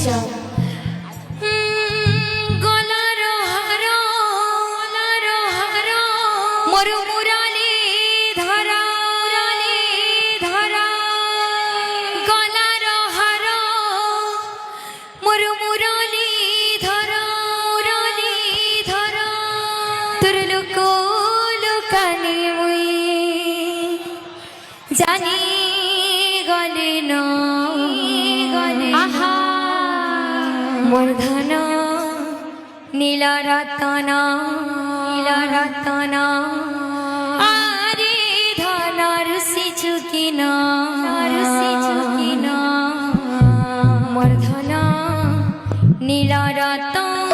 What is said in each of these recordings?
নিশ্চয়। জানি গলে না আহা মোর ধন নীল রতন আরে ধনর সিচুকিন মোর ধন নীল রতন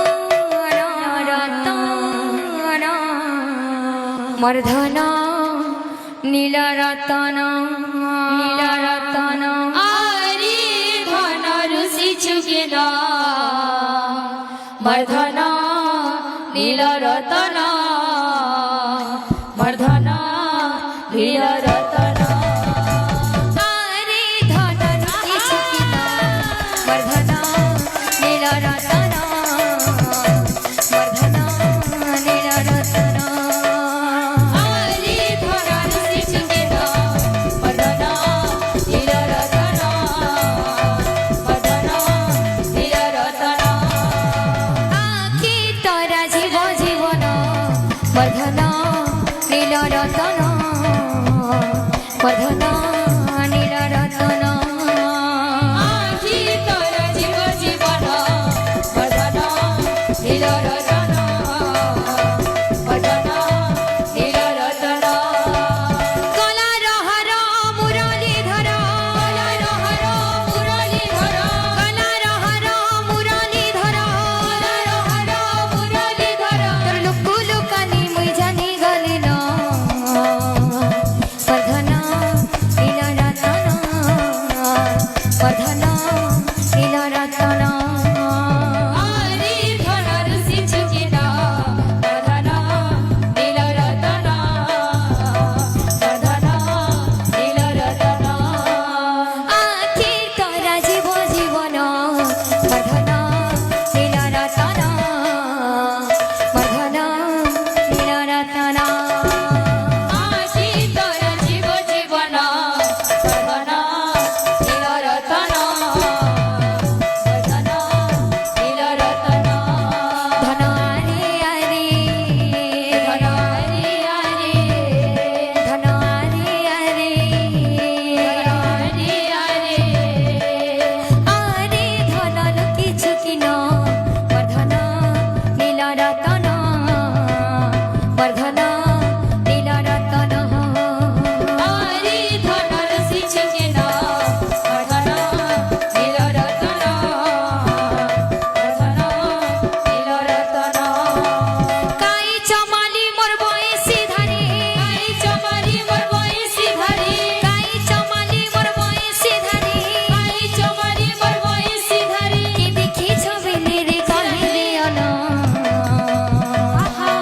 মোর ধন নীল রতন আরে ধনর সিচুকিন মর্ধন নীল রতন মর্ধন নীল রতন আরে ধনর সিচুকিন মর্ধন নীল রতন মর্ধন নীল রতন আরে ধনর সিচুকিন মর্ধন নীল রতন মর্ধন নীল রতন আখি তোরা জীবন বর্ধন নীল রতন বর্ধন নীল রতন আখি তোর জীবন বর্ধন নীল রতন বর্ধন নীল রতন গলার হার মুরলীধর গলার হার মুরলীধর গলার হার মুরলীধর গলার হার মুরলীধর তোর লুকু লুকানি মুই জানি গলি না বর্ধন নীল রতন বর্ধন নীল রতন আরে ধনর সিচুকিন বর্ধন নীল রতন বর্ধন নীল রতন আখি তোরা জীবন বর্ধন নীল রতন বর্ধন নীল রতন আশি তোর জীবন বর্ধন নীল রতন বর্ধন নীল রতন ধন আরে আরে ধন আরে আরে ধন আরে আরে আরে আরে আরে ধন কিছু কিন বর্ধন নীল রতন বর্ধন নীল রতন আরে ধনর সিচুকিন বর্ধন নীল রতন বর্ধন নীল রতন কাই চমালি মোর বয়সী ধারে আই চমারি মোর বয়সী ধারে কাই চমালি মোর বয়সী ধারে আই চমারি মোর বয়সী ধারে কি দেখি ছবিলে রে কাহিলে অন আহা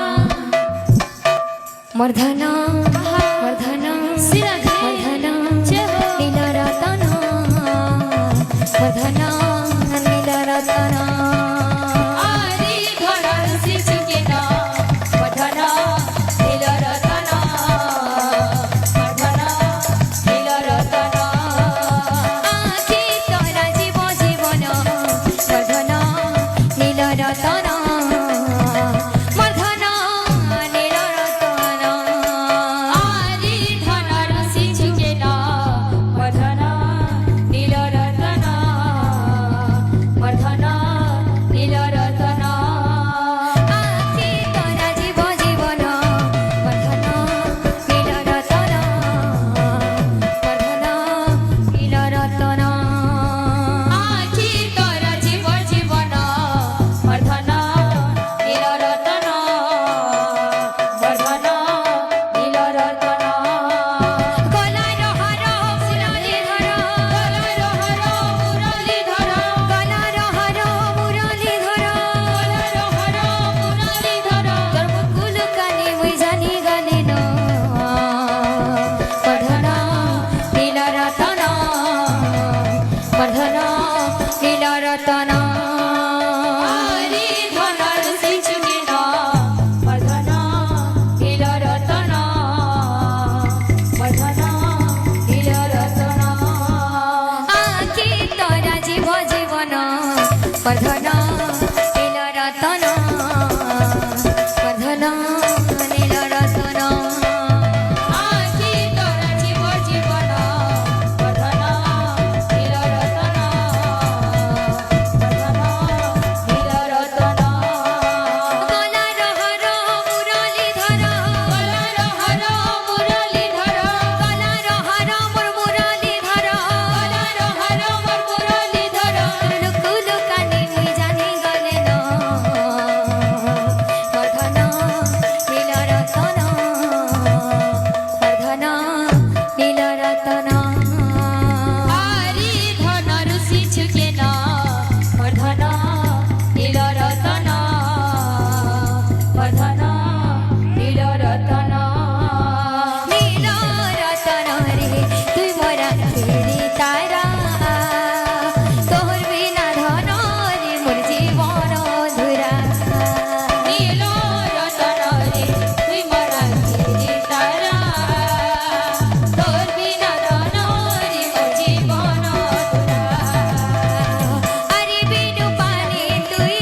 মর্ধন মর্ধন সিরাধে মর্ধন জয় হো। নীল রতন মর্ধন নীল রতন আরে ধনর সিচুকিন বর্ধন নীল রতন বর্ধন নীল রতন আখি তোরা জীবন বর্ধন নীল রতন মর্ধন নীল রতন রতন আরে ধনর শিশুকে না বর্ধন নীল রতন বর্ধন নীল রতন আখি তোরা জীব জীবন বর্ধন নীল রতন বর্ধন নীল রতন আখি তোরা জীব জীবন বর্ধন নীল রতন বর্ধন নীল রতন গলার হর মুরলীধর গলার হর মুরলীধর গলার হর মোর মুরলীধর গলার হর মোর মুরলীধর লুকু লুকানি মুই জানি গলে ন বর্ধন নীল রতন বর্ধন নীল রতন আরে ধনর শিশুকে না বর্ধন নীল রতন বর্ধন নীল রতন নীল রতন রে তুই মোরা ফিরি তারা তোর বিনা ধন রে মোর জীবন ধুরা নীল রতন রে তুই মোরা চিরি তারা তোর বিনা ধন রে মোর জীবন ধুরা আরে বিনু পানি তুই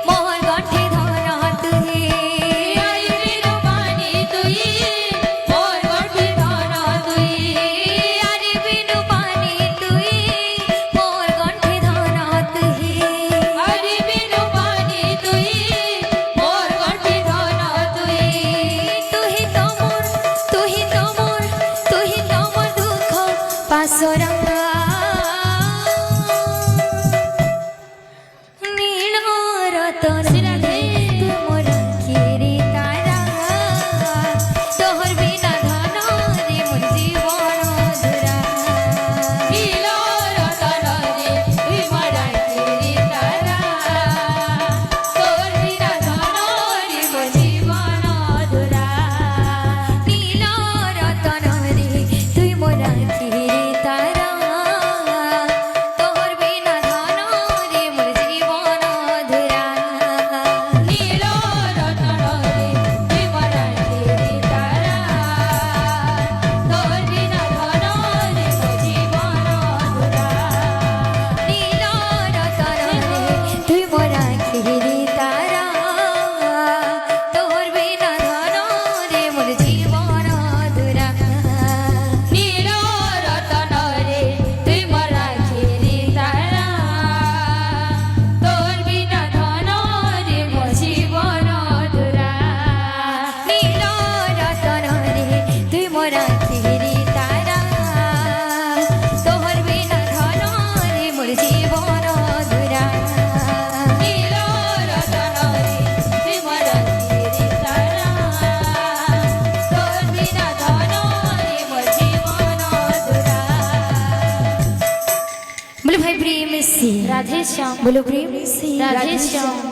মোর গঠে ধন তুই আরে বিনু পানি তুই মোর গঠে ধন তুই আরে বিনু পানি তুই মোর গঠে ধন তুই আরে বিনু পানি তুই মোর গঠে ধন তুই তুহি তোমর তুহি তোমর তুহি তোমর দুঃখ পাশরঙ্গা নীল রতন রে তুমর খিরি তারা তোহর বিনা ধন রে মোর জীবন ধুরা নীল রতন রে তুই মোরা চিরি তারা তোর বিনা ধন রে মোর জীবন ধুরা নীল রতন রে তুই মোরা খিরি তারা তোহর বিনা ধন রে মোর জীবন ধুরা নীল রতন রে তুই মোরা চিরি তারা তোর বিনা ধন রে মোর জীবন ধুরা নীল রতন রে তুই মোরা খিরি তারা তোর বিনা ধন রে মোর জীবন ধুরা নীল রতন রে তুই মোরা চিরি তারা তোর বিনা ধন রে মোর জীবন ধুরা নীল রতন রে তুই মোরা খিরি তারা তোর বিনা ধন রে মোর জীবন ধুরা নীল রতন রে তুই মোরা চিরি তারা তোর বিনা ধন রে মোর জীবন ধুরা बोलो भाई प्रेम से राधे श्याम बोलो प्रेम से राधे श्याम